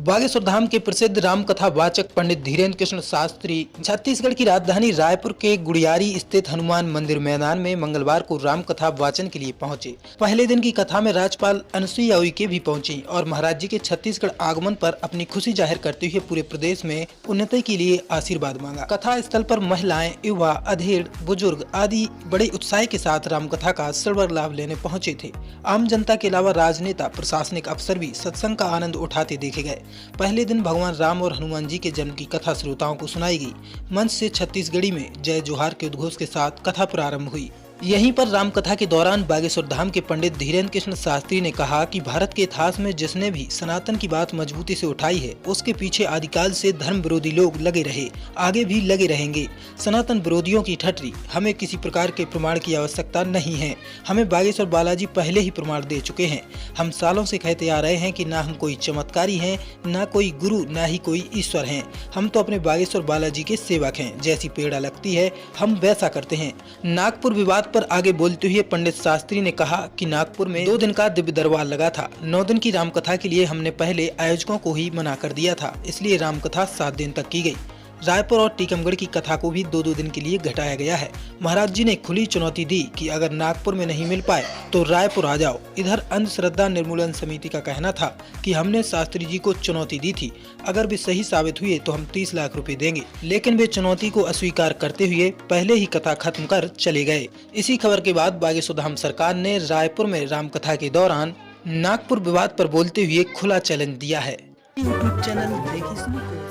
बागेश्वर धाम के प्रसिद्ध राम कथा वाचक पंडित धीरेन्द्र कृष्ण शास्त्री छत्तीसगढ़ की राजधानी रायपुर के गुड़ियारी स्थित हनुमान मंदिर मैदान में मंगलवार को राम कथा वाचन के लिए पहुंचे। पहले दिन की कथा में राज्यपाल अनुसुईया उइके भी पहुंची और महाराज जी के छत्तीसगढ़ आगमन पर अपनी खुशी जाहिर करते हुए पूरे प्रदेश में उन्नति के लिए आशीर्वाद मांगा। कथा स्थल पर महिलाएं, युवा, अधेड़, बुजुर्ग आदि बड़े उत्साह के साथ राम कथा का सर्वर लाभ लेने पहुँचे थे। आम जनता के अलावा राजनेता, प्रशासनिक अफसर भी सत्संग का आनंद उठाते देखे गए। पहले दिन भगवान राम और हनुमान जी के जन्म की कथा श्रोताओं को सुनाई गई। मंच से छत्तीसगढ़ी में जय जोहार के उद्घोष के साथ कथा प्रारंभ हुई। यहीं पर राम कथा के दौरान बागेश्वर धाम के पंडित धीरेन्द्र कृष्ण शास्त्री ने कहा कि भारत के इतिहास में जिसने भी सनातन की बात मजबूती से उठाई है, उसके पीछे आदिकाल से धर्म विरोधी लोग लगे रहे, आगे भी लगे रहेंगे। सनातन विरोधियों की ठटरी, हमें किसी प्रकार के प्रमाण की आवश्यकता नहीं है। हमें बागेश्वर बालाजी पहले ही प्रमाण दे चुके हैं। हम सालों से कहते आ रहे हैं कि ना हम कोई चमत्कारी हैं, ना कोई गुरु, ना ही कोई ईश्वर हैं। हम तो अपने बागेश्वर बालाजी के सेवक हैं। जैसी पेड़ा लगती है हम वैसा करते हैं। नागपुर विवाद पर आगे बोलते हुए पंडित शास्त्री ने कहा कि नागपुर में 2 दिन का दिव्य दरबार लगा था। 9 दिन की रामकथा के लिए हमने पहले आयोजकों को ही मना कर दिया था, इसलिए रामकथा 7 दिन तक की गई। रायपुर और टीकमगढ़ की कथा को भी 2-2 दिन के लिए घटाया गया है। महाराज जी ने खुली चुनौती दी कि अगर नागपुर में नहीं मिल पाए तो रायपुर आ जाओ। इधर अंधश्रद्धा निर्मूलन समिति का कहना था कि हमने शास्त्री जी को चुनौती दी थी, अगर वे सही साबित हुए तो हम 30 लाख रुपए देंगे, लेकिन वे चुनौती को अस्वीकार करते हुए पहले ही कथा खत्म कर चले गए। इसी खबर के बाद बागेश्वर धाम सरकार ने रायपुर में रामकथा के दौरान नागपुर विवाद पर बोलते हुए खुला चैलेंज दिया है। यूट्यूब चैनल देखिए